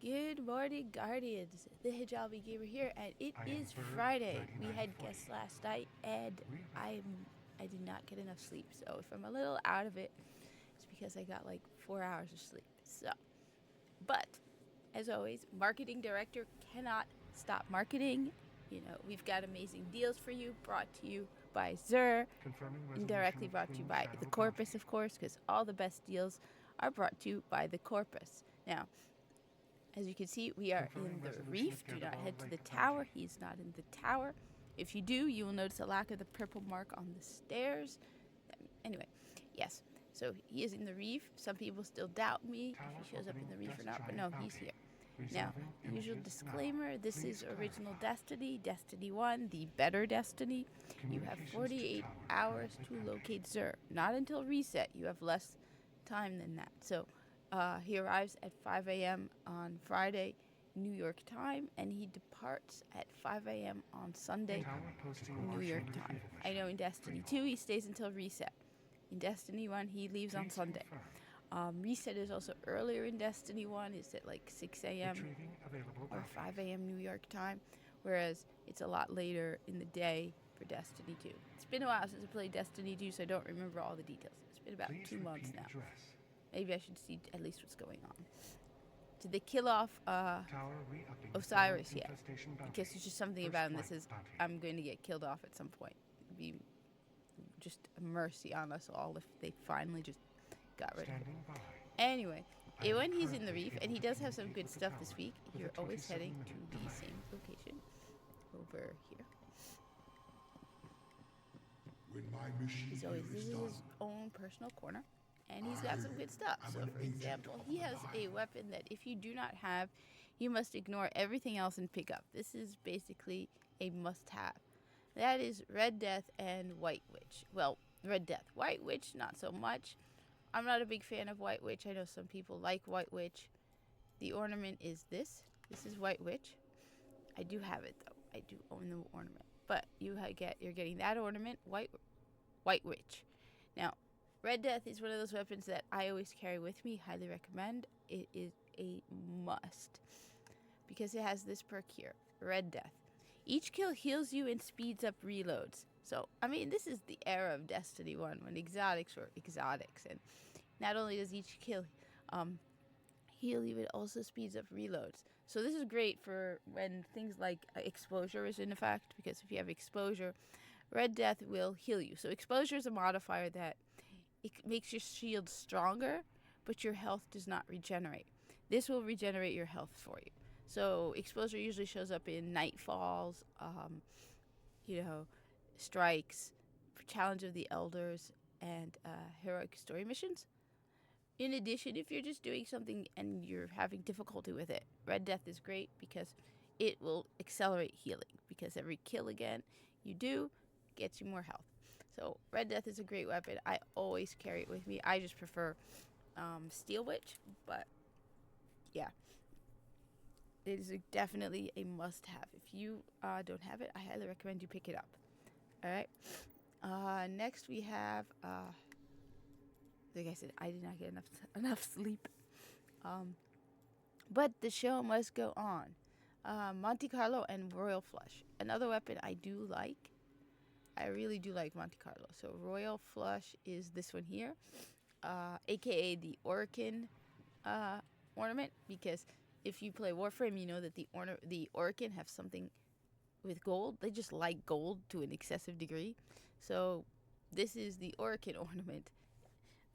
Good morning, Guardians. The Hijabi Gamer here, and it is Friday. We had guests last night, and I did not get enough sleep. So if I'm a little out of it, it's because I got like 4 hours of sleep. But as always, marketing director cannot stop marketing. You know, we've got amazing deals for you, brought to you by Zur, indirectly brought to you by the Corpus, of course, because all the best deals are brought to you by the Corpus. Now, as you can see, we are in the reef. Do not head to the tower. He's not in the tower. If you do, you will notice a lack of the purple mark on the stairs. Anyway, yes. So he is in the reef. Some people still doubt me if he shows up in the reef or not, but no, he's here. Now, usual disclaimer, this is original Destiny, Destiny 1, the better Destiny. You have 48 hours to locate Zur. Not until reset. You have less time than that. So he arrives at 5 a.m. on Friday, New York time, and he departs at 5 a.m. on Sunday, New York time. I know in Destiny 2 he stays until reset. In Destiny 1 he leaves on Sunday. Reset is also earlier in Destiny 1. It's at like 6 a.m. or 5 a.m. New York time, whereas it's a lot later in the day for Destiny 2. It's been a while since I played Destiny 2, so I don't remember all the details. It's been about 2 months now. Maybe I should see at least what's going on. Did they kill off Osiris yet? Because there's just something about him that says, I'm going to get killed off at some point. It'd be just a mercy on us all if they finally just got rid of him. Anyway, when he's in the reef, and he does have some good stuff this week, you're always heading to the same location over here. He's always, this is his own personal corner. And he's got some good stuff. So, for example, he has a weapon that if you do not have, you must ignore everything else and pick up. This is basically a must-have. That is Red Death and White Witch. Well, Red Death. White Witch, not so much. I'm not a big fan of White Witch. I know some people like White Witch. The ornament is this. This is White Witch. I do have it, though. I do own the ornament. But you're getting that ornament, White Witch. Now, Red Death is one of those weapons that I always carry with me. Highly recommend. It is a must because it has this perk here, Red Death. Each kill heals you and speeds up reloads. So, I mean, this is the era of Destiny 1 when exotics were exotics. And not only does each kill heal you, it also speeds up reloads. So this is great for when things like exposure is in effect, because if you have exposure, Red Death will heal you. So exposure is a modifier that it makes your shield stronger, but your health does not regenerate. This will regenerate your health for you. So exposure usually shows up in nightfalls, strikes, challenge of the elders, and heroic story missions. In addition, if you're just doing something and you're having difficulty with it, Red Death is great because it will accelerate healing. Because every kill again you do gets you more health. So Red Death is a great weapon. I always carry it with me. I just prefer Steel Witch, but yeah, it is definitely a must-have. If you don't have it, I highly recommend you pick it up. All right. Next we have, like I said, I did not get enough sleep, but the show must go on. Monte Carlo and Royal Flush, another weapon I do like. I really do like Monte Carlo. So Royal Flush is this one here, aka the Orkin ornament, because if you play Warframe, you know that the Orkin have something with gold. They just like gold to an excessive degree. So this is the Orkin ornament.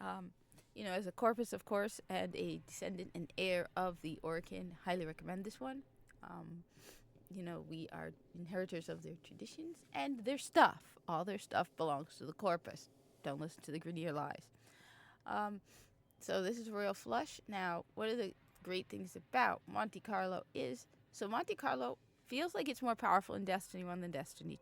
As a corpus, of course, and a descendant and heir of the Orkin, highly recommend this one. We are inheritors of their traditions and their stuff. All their stuff belongs to the corpus. Don't listen to the Grenier lies. So this is Royal Flush. Now, one of the great things about Monte Carlo is, so Monte Carlo feels like it's more powerful in Destiny 1 than Destiny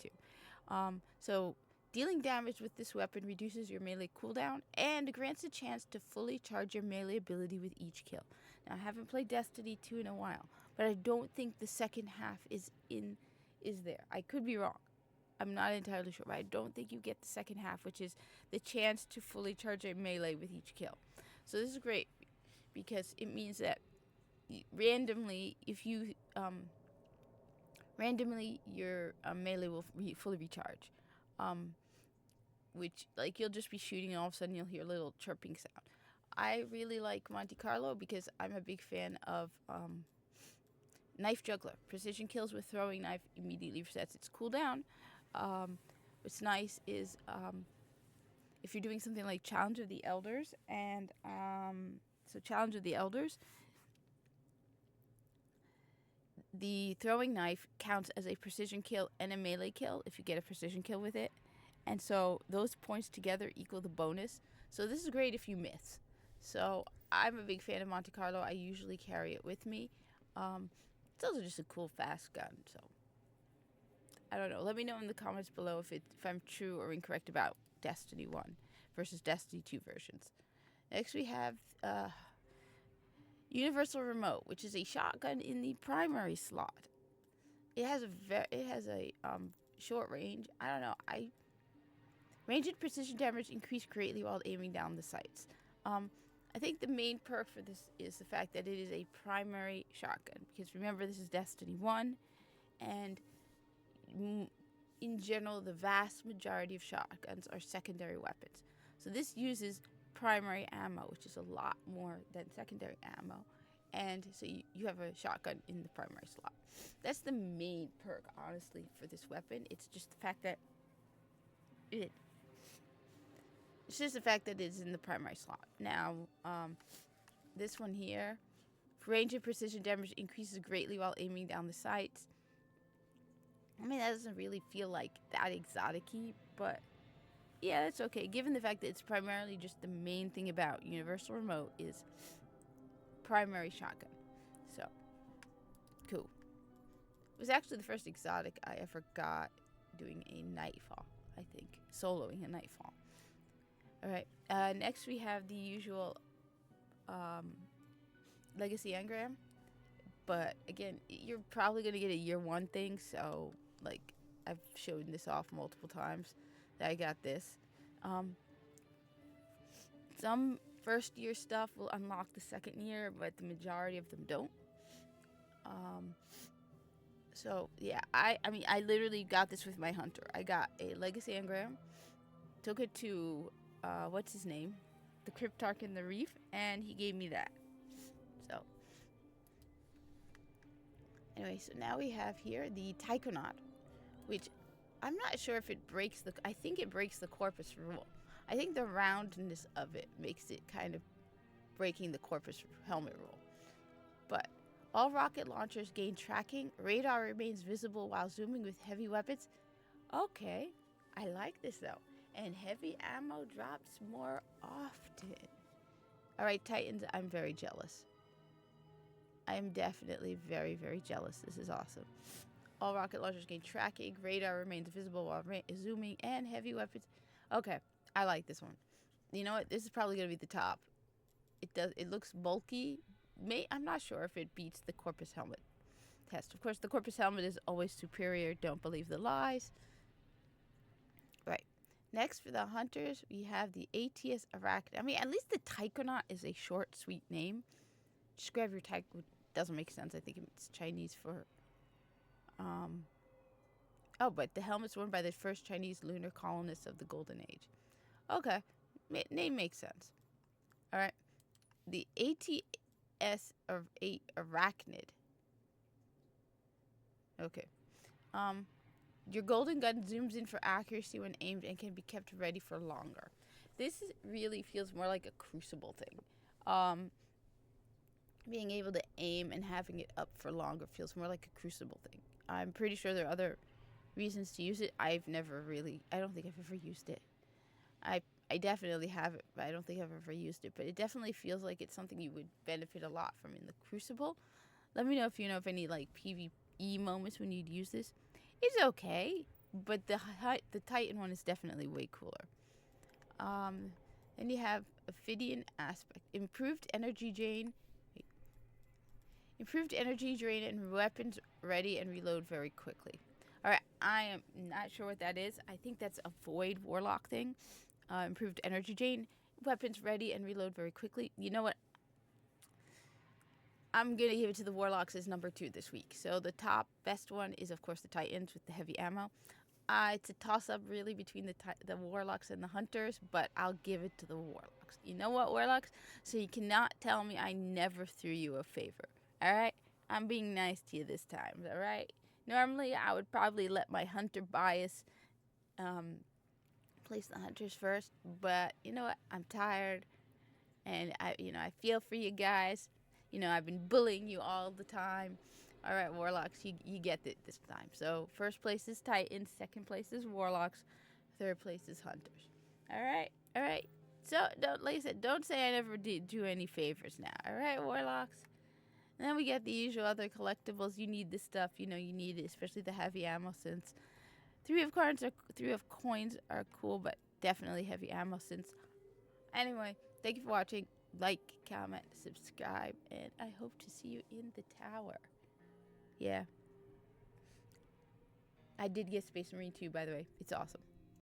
2. So dealing damage with this weapon reduces your melee cooldown and grants a chance to fully charge your melee ability with each kill. Now, I haven't played Destiny 2 in a while, but I don't think the second half is there. I could be wrong. I'm not entirely sure, but I don't think you get the second half, which is the chance to fully charge your melee with each kill. So this is great because it means that randomly, if you randomly your melee will fully recharge, which like you'll just be shooting and all of a sudden you'll hear a little chirping sound. I really like Monte Carlo because I'm a big fan of Knife Juggler. Precision kills with throwing knife immediately resets its cooldown. What's nice is if you're doing something like Challenge of the Elders, and so Challenge of the Elders, the throwing knife counts as a precision kill and a melee kill if you get a precision kill with it. And so those points together equal the bonus. So this is great if you miss. So I'm a big fan of Monte Carlo. I usually carry it with me. It's also just a cool, fast gun. So I don't know. Let me know in the comments below if I'm true or incorrect about Destiny 1 versus Destiny 2 versions. Next we have Universal Remote, which is a shotgun in the primary slot. It has a short range. I don't know. Range and precision damage increase greatly while aiming down the sights. I think the main perk for this is the fact that it is a primary shotgun, because remember, this is Destiny 1, and in general, the vast majority of shotguns are secondary weapons. So this uses primary ammo, which is a lot more than secondary ammo, and so you have a shotgun in the primary slot. That's the main perk, honestly, for this weapon. It's just the fact that it's in the primary slot. Now, this one here, range and precision damage increases greatly while aiming down the sights. I mean, that doesn't really feel like that exotic-y, but yeah, that's okay. Given the fact that it's primarily just the main thing about Universal Remote is primary shotgun. So, cool. It was actually the first exotic I ever got doing a Nightfall, I think. Soloing a Nightfall. Alright, next we have the usual Legacy Engram. But again, you're probably going to get a year 1 thing, so like I've shown this off multiple times that I got this. Some first year stuff will unlock the second year, but the majority of them don't. So yeah, I mean I literally got this with my hunter. I got a Legacy Engram, took it to what's his name, the Cryptarch in the Reef, and he gave me that. So anyway, so now we have here the Taikonaut, which I'm not sure if it breaks I think it breaks the Corpus rule. I think the roundness of it makes it kind of breaking the Corpus helmet rule. But all rocket launchers gain tracking. Radar remains visible while zooming with heavy weapons. Okay, I like this though. And heavy ammo drops more often. Alright, Titans, I'm very jealous. I am definitely very, very jealous. This is awesome. All rocket launchers gain tracking. Radar remains visible while zooming, and heavy weapons. Okay, I like this one. You know what? This is probably going to be the top. It looks bulky. I'm not sure if it beats the Corpus helmet test. Of course, the Corpus helmet is always superior. Don't believe the lies. Right. Next, for the hunters, we have the ATS Arachnid. I mean, at least the Taikonaut is a short, sweet name. Just grab your Taikonaut. Doesn't make sense. I think it's Chinese for... Oh, but the helmet's worn by the first Chinese lunar colonists of the Golden Age. Okay. Name makes sense. Alright. The ATS Arachnid. Okay. Your golden gun zooms in for accuracy when aimed and can be kept ready for longer. This really feels more like a Crucible thing. Being able to aim and having it up for longer feels more like a Crucible thing. I'm pretty sure there are other reasons to use it. I don't think I've ever used it. I definitely have it, but I don't think I've ever used it. But it definitely feels like it's something you would benefit a lot from in the Crucible. Let me know if you know of any like PvE moments when you'd use this. It's okay, but the Titan one is definitely way cooler. Then you have Ophidian Aspect. Improved energy drain and weapons ready and reload very quickly. Alright, I am not sure what that is. I think that's a Void Warlock thing. Improved energy drain, weapons ready and reload very quickly. You know what? I'm going to give it to the Warlocks as number 2 this week. So the top best one is, of course, the Titans with the heavy ammo. It's a toss-up, really, between the Warlocks and the Hunters, but I'll give it to the Warlocks. You know what, Warlocks? So you cannot tell me I never threw you a favor, all right? I'm being nice to you this time, all right? Normally, I would probably let my Hunter bias place the Hunters first, but you know what? I'm tired, and I feel for you guys. I've been bullying you all the time. All right, Warlocks, you get it this time. So first place is Titans, second place is Warlocks, third place is Hunters. All right. So like I said, don't say I never did do any favors now. All right, Warlocks. And then we get the usual other collectibles. You need this stuff. You need it, especially the heavy ammo, since 3 of coins are cool, but definitely heavy ammo since. Anyway, thank you for watching. Like, comment, subscribe, and I hope to see you in the tower. Yeah. I did get Space Marine 2, by the way. It's awesome.